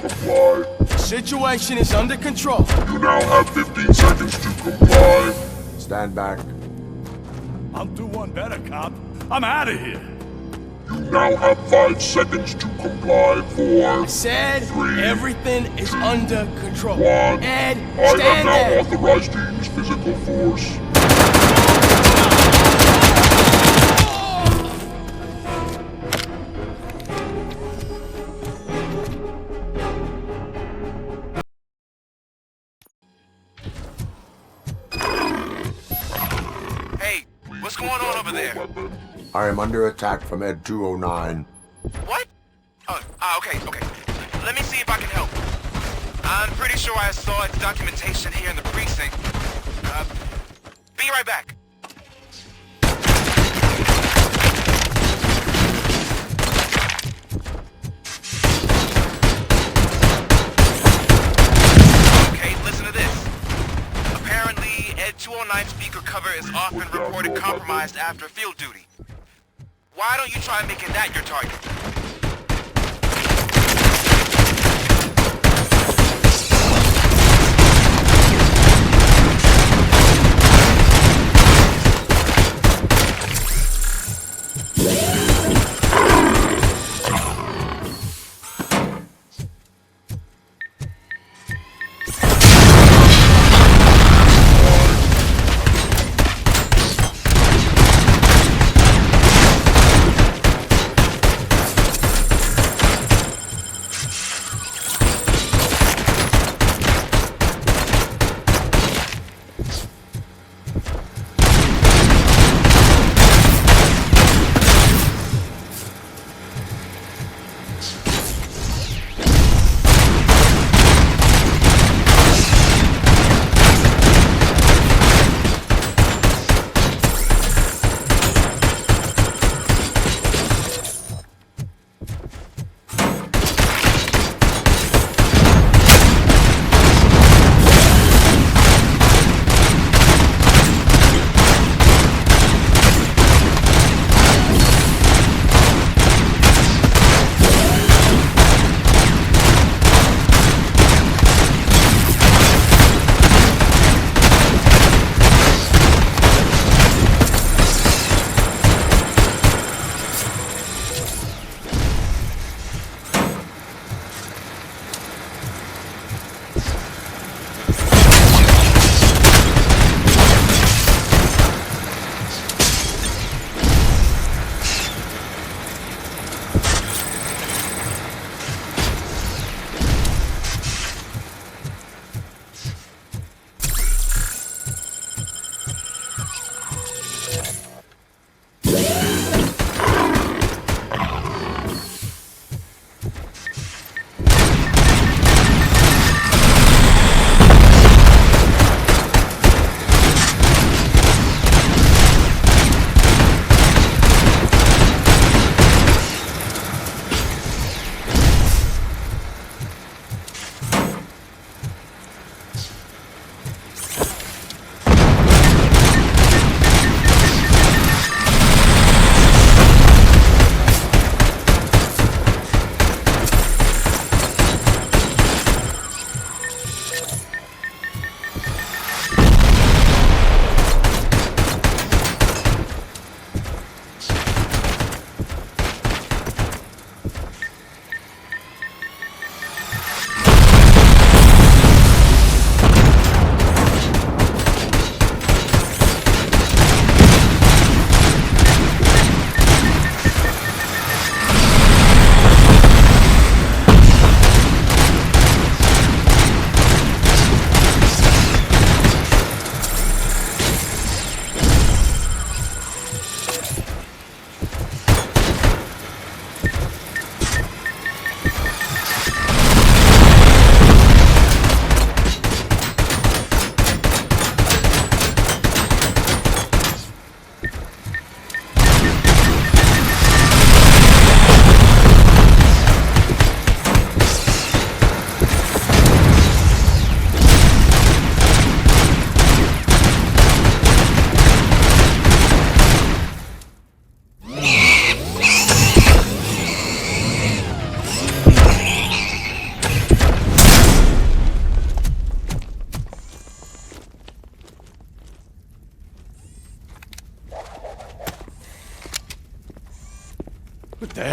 comply. Situation is under control. You now have 15 seconds to comply. Stand back. I'll do one better, cop. I'm out of here. You now have 5 seconds to comply. 4, I said 3, everything is under control. 1. Ed, I am stand now there. authorized to use physical force. Hey, what's going on over there? I am under attack from ED-209. What? Okay. Let me see if I can help. I'm pretty sure I saw its documentation here in the precinct. Be right back. Okay, listen to this. Apparently, ED-209 speaker cover is often reported compromised after field duty. Why don't you try making that your target?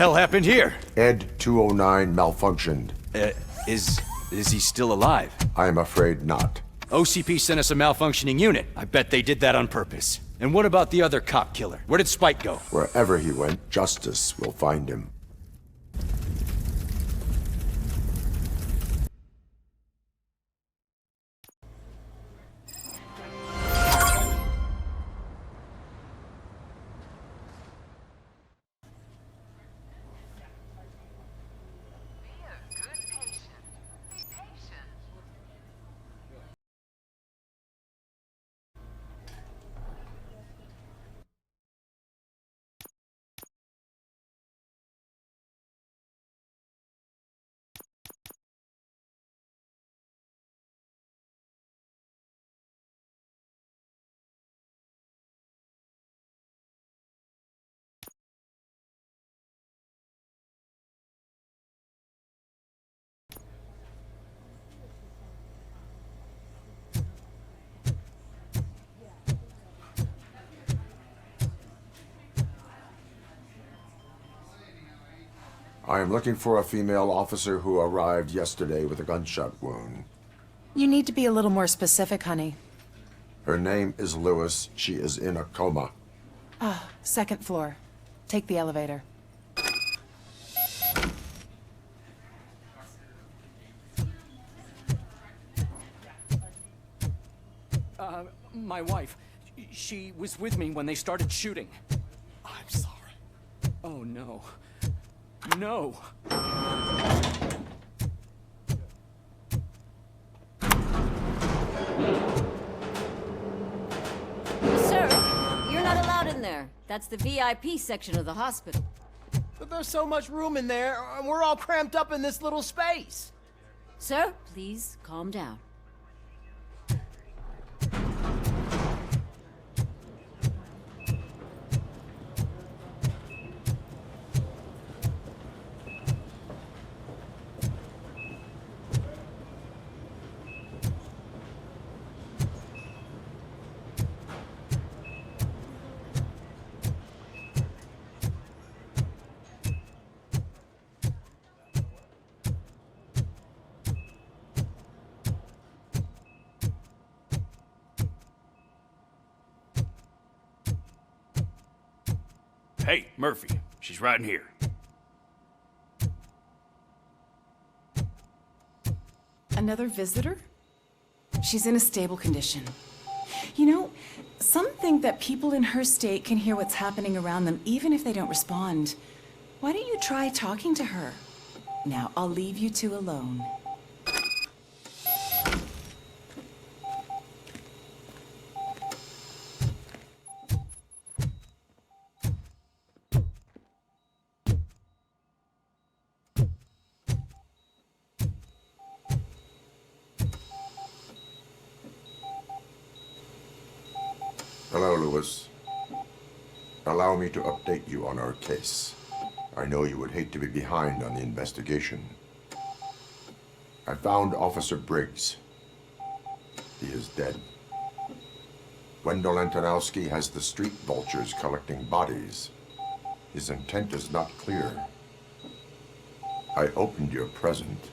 hell happened here? ED-209 malfunctioned. Is he still alive? I am afraid not. OCP sent us a malfunctioning unit. I bet they did that on purpose. And what about the other cop killer? Where did Spike go? Wherever he went, justice will find him. I am looking for a female officer who arrived yesterday with a gunshot wound. You need to be a little more specific, honey. Her name is Lewis. She is in a coma. Second floor. Take the elevator. My wife. She was with me when they started shooting. I'm sorry. Oh, no. No! Sir, you're not allowed in there. That's the VIP section of the hospital. But there's so much room in there, and we're all cramped up in this little space. Sir, please calm down. Hey, Murphy. She's right in here. Another visitor? She's in a stable condition. You know, some think that people in her state can hear what's happening around them even if they don't respond. Why don't you try talking to her? Now, I'll leave you two alone. Hello, Lewis. Allow me to update you on our case. I know you would hate to be behind on the investigation. I found Officer Briggs. He is dead. Wendell Antonowski has the street vultures collecting bodies. His intent is not clear. I opened your present.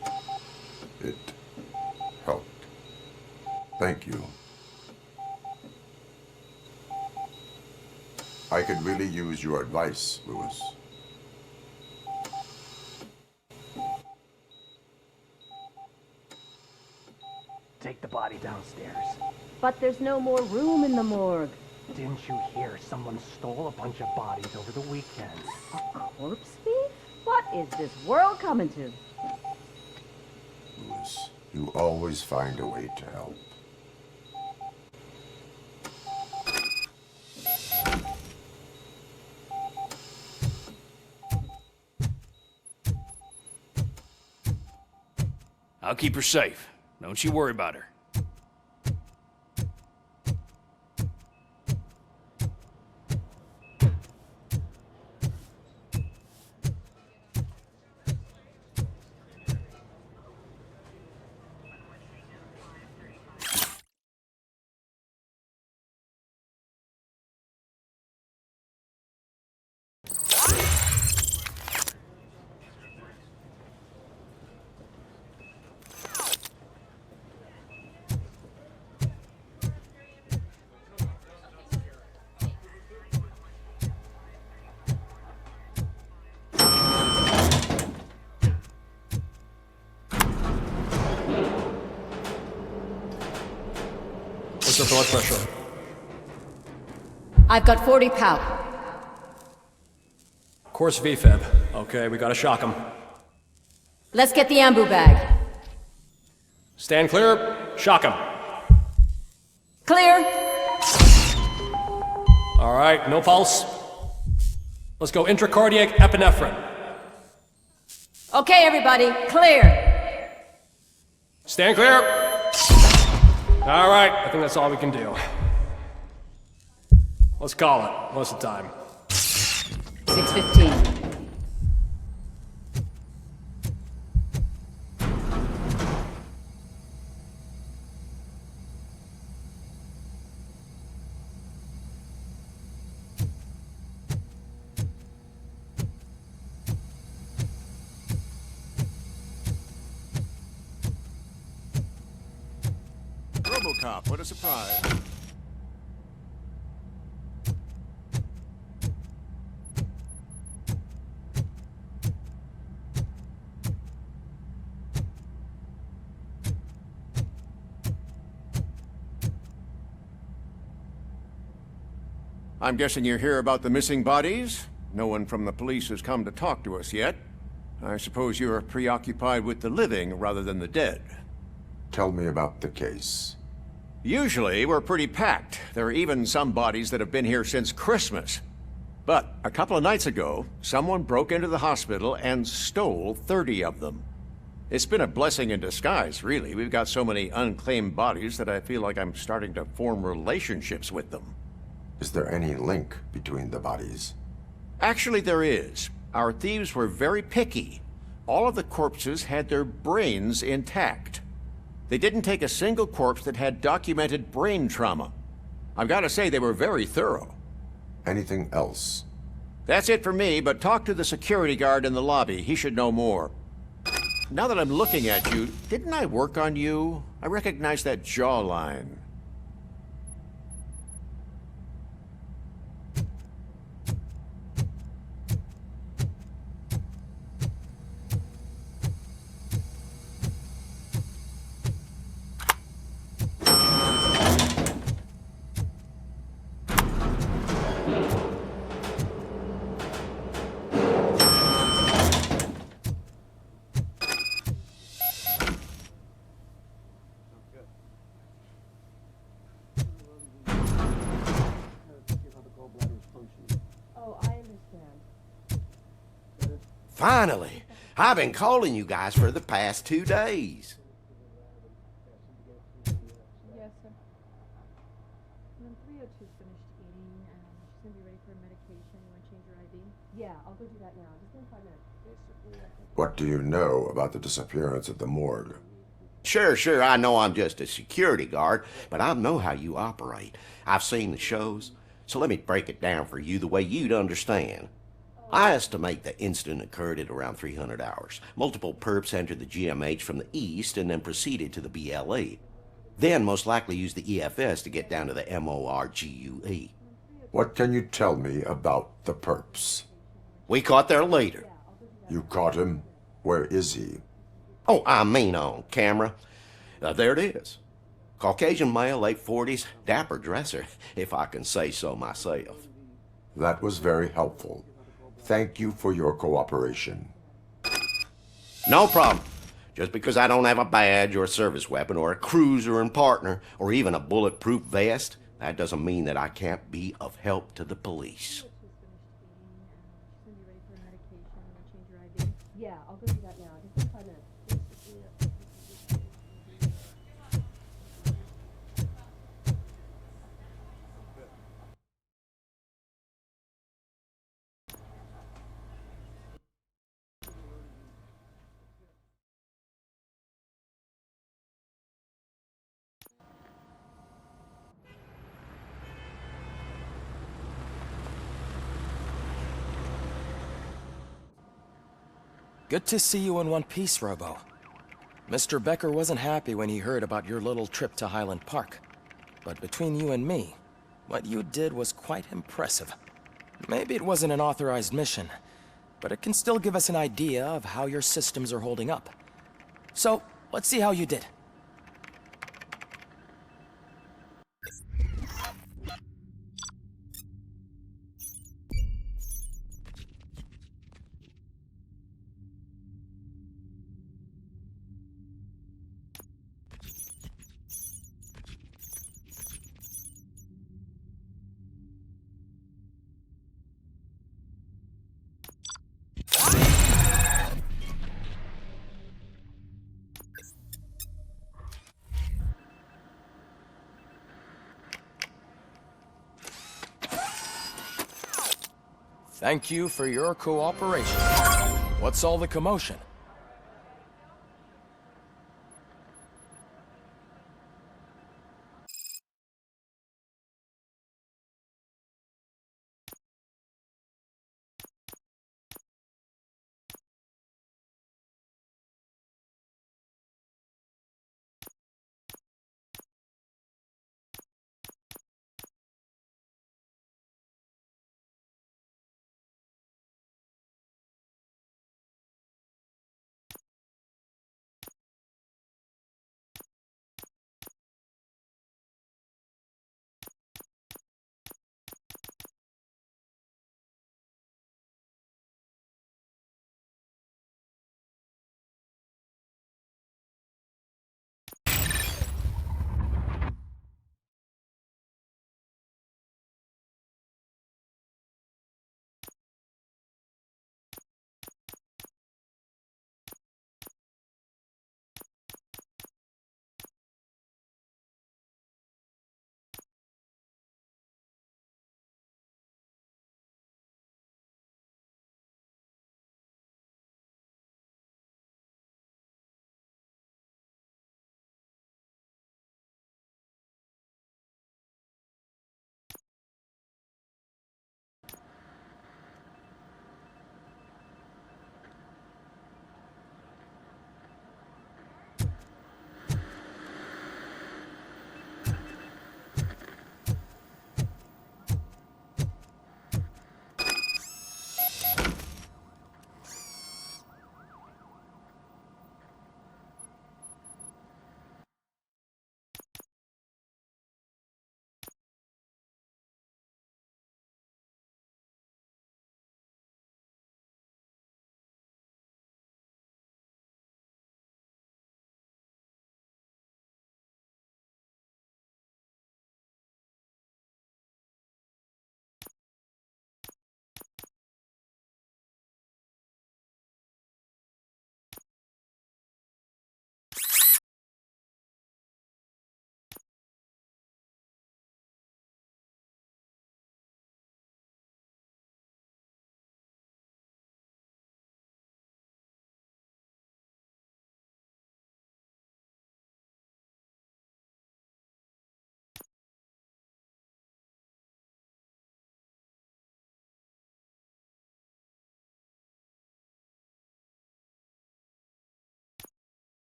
It helped. Thank you. I could really use your advice, Lewis. Take the body downstairs. But there's no more room in the morgue. Didn't you hear someone stole a bunch of bodies over the weekend? A corpse thief? What is this world coming to? Lewis, you always find a way to help. I'll keep her safe. Don't you worry about her. What's your blood pressure? I've got 40 pow. Course VFib. Okay, we gotta shock him. Let's get the ambu bag. Stand clear. Shock him. Clear. All right, no pulse. Let's go intracardiac epinephrine. Okay, everybody, clear. Stand clear. All right, I think that's all we can do. Let's call it. What's the time? 6:15. RoboCop, what a surprise. I'm guessing you're here about the missing bodies? No one from the police has come to talk to us yet. I suppose you're preoccupied with the living rather than the dead. Tell me about the case. Usually, we're pretty packed. There are even some bodies that have been here since Christmas. But a couple of nights ago, someone broke into the hospital and stole 30 of them. It's been a blessing in disguise, really. We've got so many unclaimed bodies that I feel like I'm starting to form relationships with them. Is there any link between the bodies? Actually, there is. Our thieves were very picky. All of the corpses had their brains intact. They didn't take a single corpse that had documented brain trauma. I've got to say, they were very thorough. Anything else? That's it for me, but talk to the security guard in the lobby. He should know more. Now that I'm looking at you, didn't I work on you? I recognize that jawline. Finally! I've been calling you guys for the past 2 days. Yes, sir. When 302's finished eating, she's gonna be ready for medication. You wanna change your ID? Yeah, I'll go do that now. Just in 5 minutes. What do you know about the disappearance at the morgue? Sure, I know I'm just a security guard, but I know how you operate. I've seen the shows, so let me break it down for you the way you'd understand. I estimate the incident occurred at around 300 hours. Multiple perps entered the GMH from the east and then proceeded to the BLE. Then most likely used the EFS to get down to the MORGUE. What can you tell me about the perps? We caught their leader. You caught him? Where is he? Oh, I mean on camera. There it is. Caucasian male, late 40s, dapper dresser, if I can say so myself. That was very helpful. Thank you for your cooperation. No problem. Just because I don't have a badge or a service weapon or a cruiser and partner or even a bulletproof vest, that doesn't mean that I can't be of help to the police. Yeah, I'll go do that now. Just in 5 minutes. Good to see you in one piece, Robo. Mr. Becker wasn't happy when he heard about your little trip to Highland Park. But between you and me, what you did was quite impressive. Maybe it wasn't an authorized mission, but it can still give us an idea of how your systems are holding up. So, let's see how you did. Thank you for your cooperation. What's all the commotion?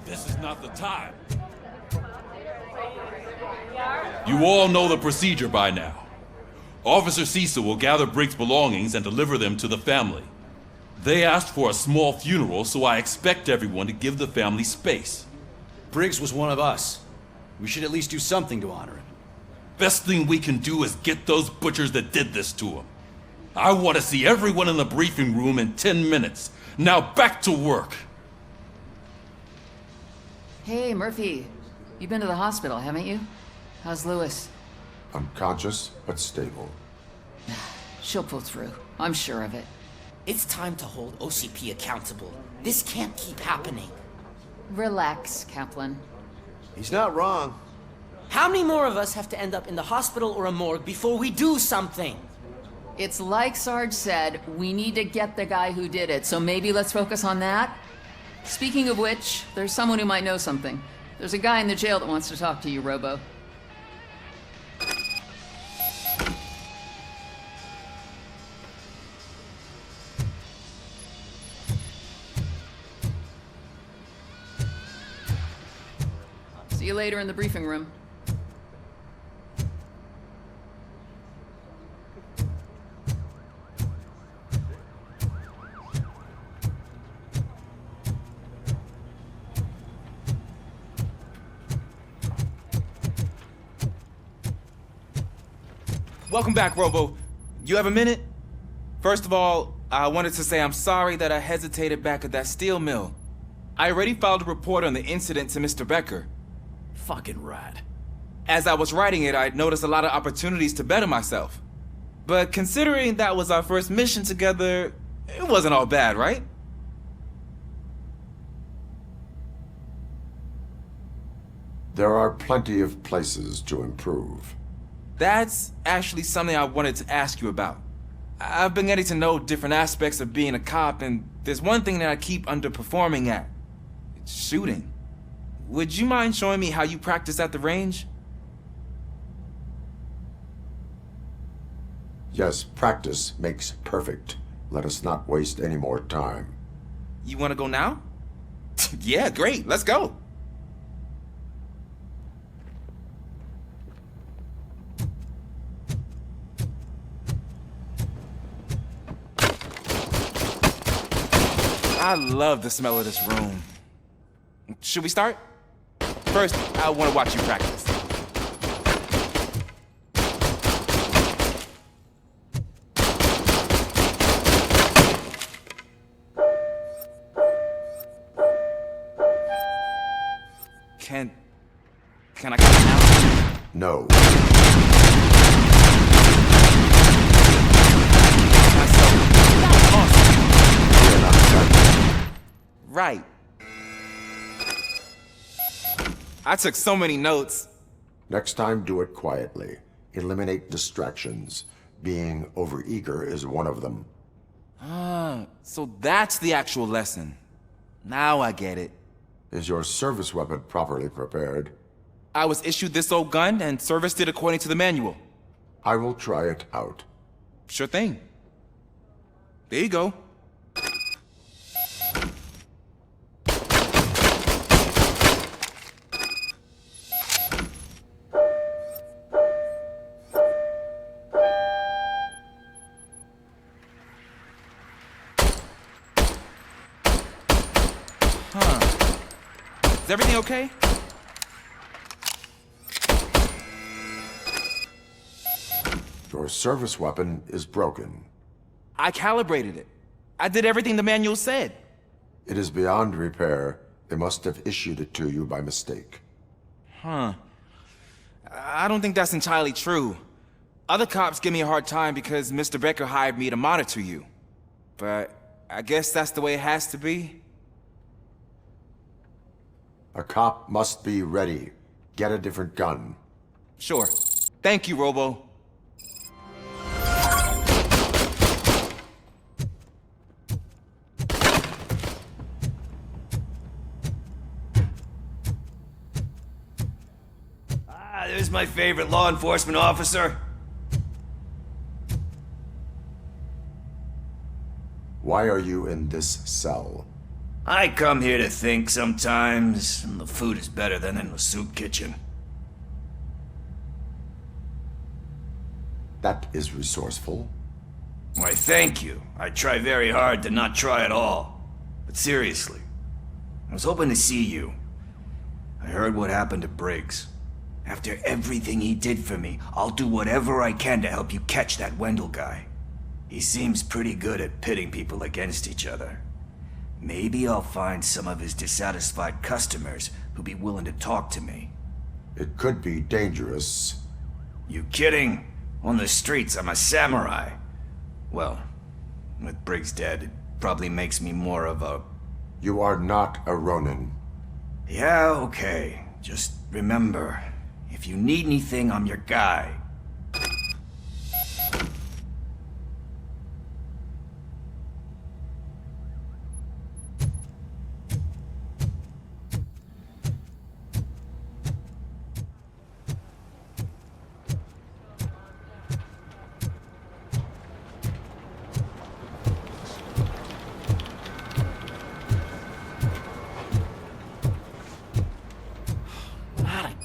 This is not the time. You all know the procedure by now. Officer Cecil will gather Briggs' belongings and deliver them to the family. They asked for a small funeral, so I expect everyone to give the family space. Briggs was one of us. We should at least do something to honor him. Best thing we can do is get those butchers that did this to him. I want to see everyone in the briefing room in 10 minutes. Now back to work. Hey, Murphy. You've been to the hospital, haven't you? How's Lewis? Unconscious, but stable. She'll pull through. I'm sure of it. It's time to hold OCP accountable. This can't keep happening. Relax, Kaplan. He's not wrong. How many more of us have to end up in the hospital or a morgue before we do something? It's like Sarge said, we need to get the guy who did it, so maybe let's focus on that? Speaking of which, there's someone who might know something. There's a guy in the jail that wants to talk to you, Robo. See you later in the briefing room. Welcome back, Robo. You have a minute? First of all, I wanted to say I'm sorry that I hesitated back at that steel mill. I already filed a report on the incident to Mr. Becker. Fucking rad. As I was writing it, I noticed a lot of opportunities to better myself. But considering that was our first mission together, it wasn't all bad, right? There are plenty of places to improve. That's actually something I wanted to ask you about. I've been getting to know different aspects of being a cop, and there's one thing that I keep underperforming at. It's shooting. Would you mind showing me how you practice at the range? Yes, practice makes perfect. Let us not waste any more time. You want to go now? Yeah, great. Let's go. I love the smell of this room. Should we start? First, I want to watch you practice. Can I come now? No. Right. I took so many notes. Next time, do it quietly. Eliminate distractions. Being overeager is one of them. Ah, so that's the actual lesson. Now I get it. Is your service weapon properly prepared? I was issued this old gun and serviced it according to the manual. I will try it out. Sure thing. There you go. Is everything okay? Your service weapon is broken. I calibrated it. I did everything the manual said. It is beyond repair. They must have issued it to you by mistake. Huh. I don't think that's entirely true. Other cops give me a hard time because Mr. Becker hired me to monitor you. But I guess that's the way it has to be. A cop must be ready. Get a different gun. Sure. Thank you, Robo. There's my favorite law enforcement officer. Why are you in this cell? I come here to think sometimes, and the food is better than in the soup kitchen. That is resourceful. Why, thank you. I try very hard to not try at all. But seriously, I was hoping to see you. I heard what happened to Briggs. After everything he did for me, I'll do whatever I can to help you catch that Wendell guy. He seems pretty good at pitting people against each other. Maybe I'll find some of his dissatisfied customers who'd be willing to talk to me. It could be dangerous. You kidding? On the streets, I'm a samurai. Well, with Briggs dead, it probably makes me more of a... You are not a Ronin. Yeah, okay. Just remember, if you need anything, I'm your guy.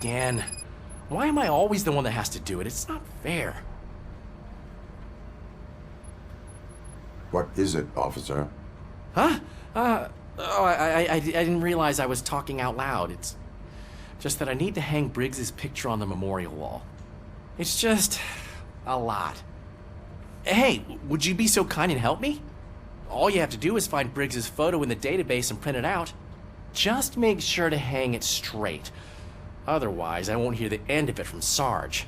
Again. Why am I always the one that has to do it? It's not fair. What is it, officer? Huh? I didn't realize I was talking out loud. It's just that I need to hang Briggs's picture on the memorial wall. It's just a lot. Hey, would you be so kind and help me? All you have to do is find Briggs's photo in the database and print it out. Just make sure to hang it straight. Otherwise, I won't hear the end of it from Sarge.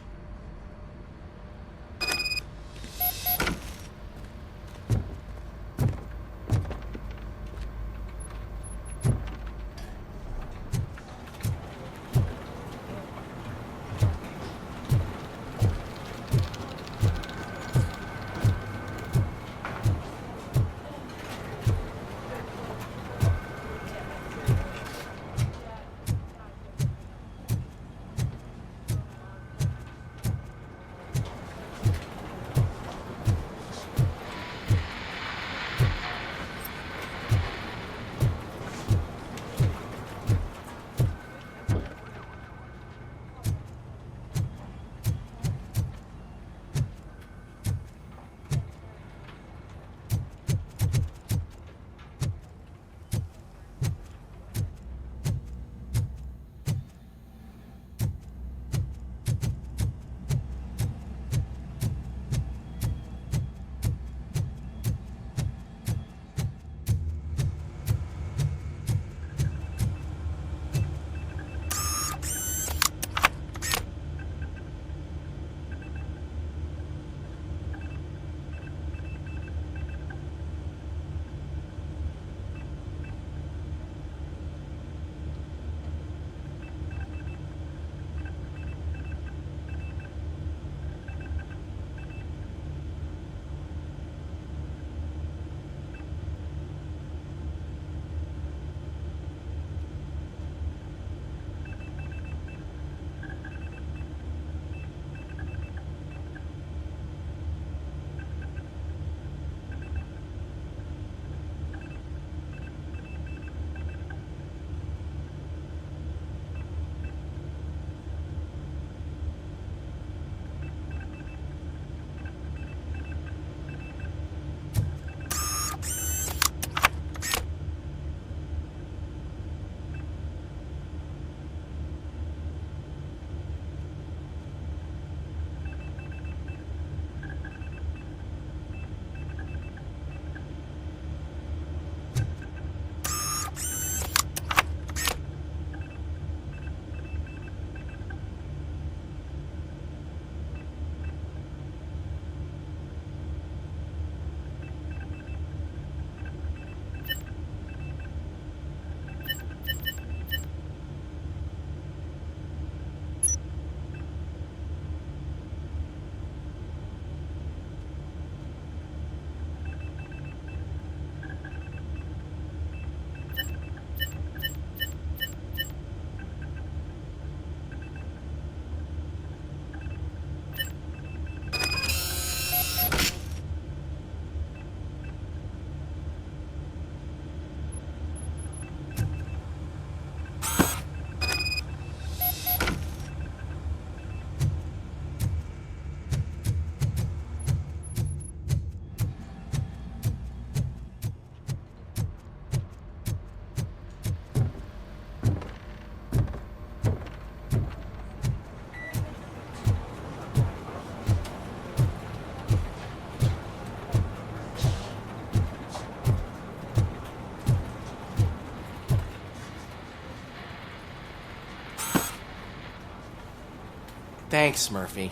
Thanks, Murphy.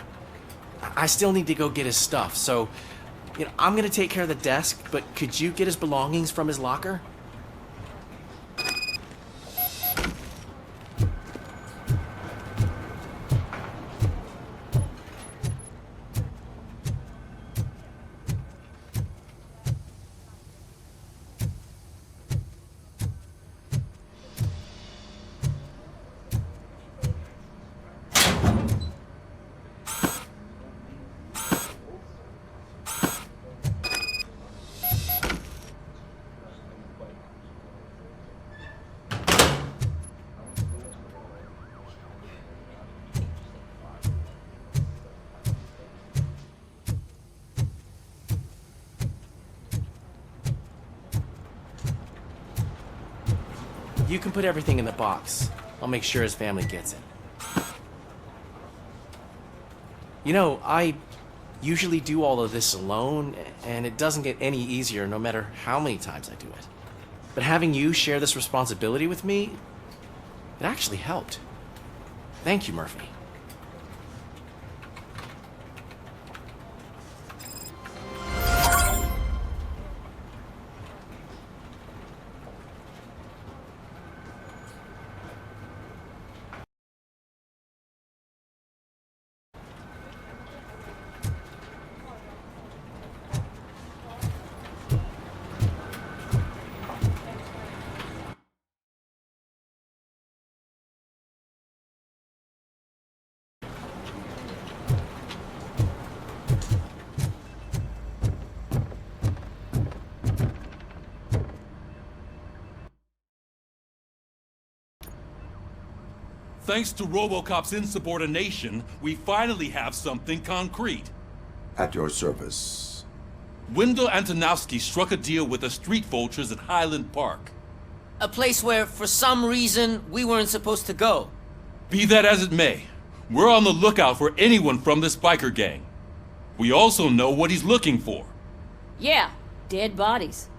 I still need to go get his stuff, so, I'm gonna take care of the desk, but could you get his belongings from his locker? You can put everything in the box. I'll make sure his family gets it. I usually do all of this alone, and it doesn't get any easier no matter how many times I do it. But having you share this responsibility with me, it actually helped. Thank you, Murphy. Thanks to RoboCop's insubordination, we finally have something concrete. At your service. Wendell Antonowski struck a deal with the street vultures at Highland Park. A place where, for some reason, we weren't supposed to go. Be that as it may, we're on the lookout for anyone from this biker gang. We also know what he's looking for. Yeah, dead bodies.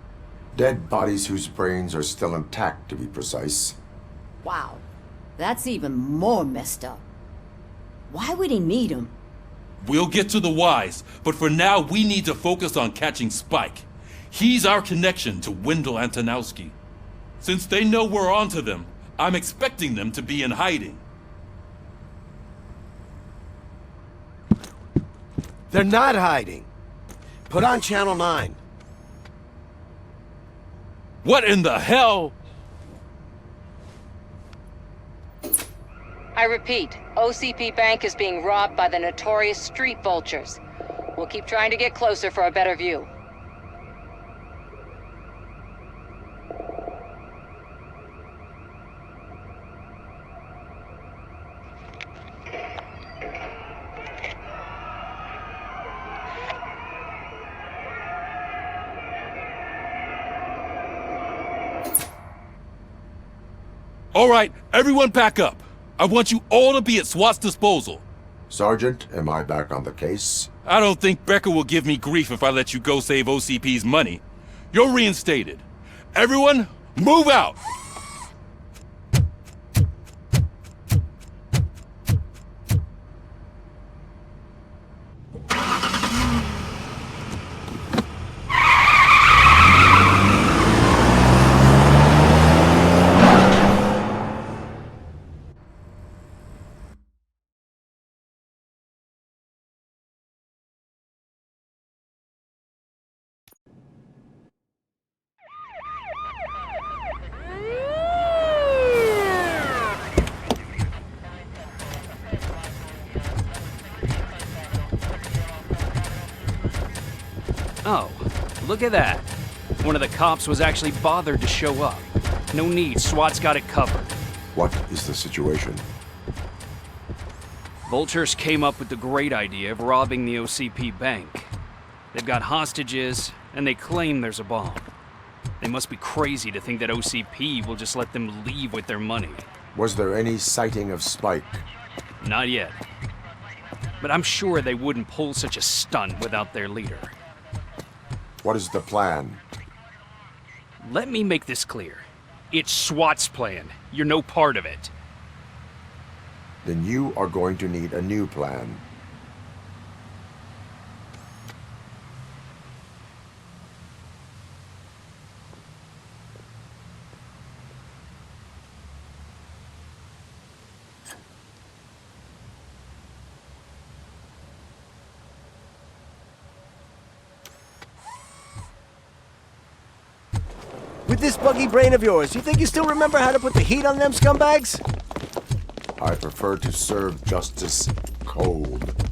Dead bodies whose brains are still intact, to be precise. Wow, that's even more messed up. Why would he need them? We'll get to the whys, but for now we need to focus on catching Spike. He's our connection to Wendell Antonowski. Since they know we're onto them, I'm expecting them to be in hiding. They're not hiding. Put on Channel 9. What in the hell? I repeat, OCP Bank is being robbed by the notorious street vultures. We'll keep trying to get closer for a better view. All right, everyone pack up. I want you all to be at SWAT's disposal. Sergeant, am I back on the case? I don't think Becker will give me grief if I let you go save OCP's money. You're reinstated. Everyone, move out! Oh, look at that. One of the cops was actually bothered to show up. No need, SWAT's got it covered. What is the situation? Vultures came up with the great idea of robbing the OCP bank. They've got hostages, and they claim there's a bomb. They must be crazy to think that OCP will just let them leave with their money. Was there any sighting of Spike? Not yet. But I'm sure they wouldn't pull such a stunt without their leader. What is the plan? Let me make this clear. It's SWAT's plan. You're no part of it. then you are going to need a new plan. With this buggy brain of yours, you think you still remember how to put the heat on them scumbags? I prefer to serve justice cold.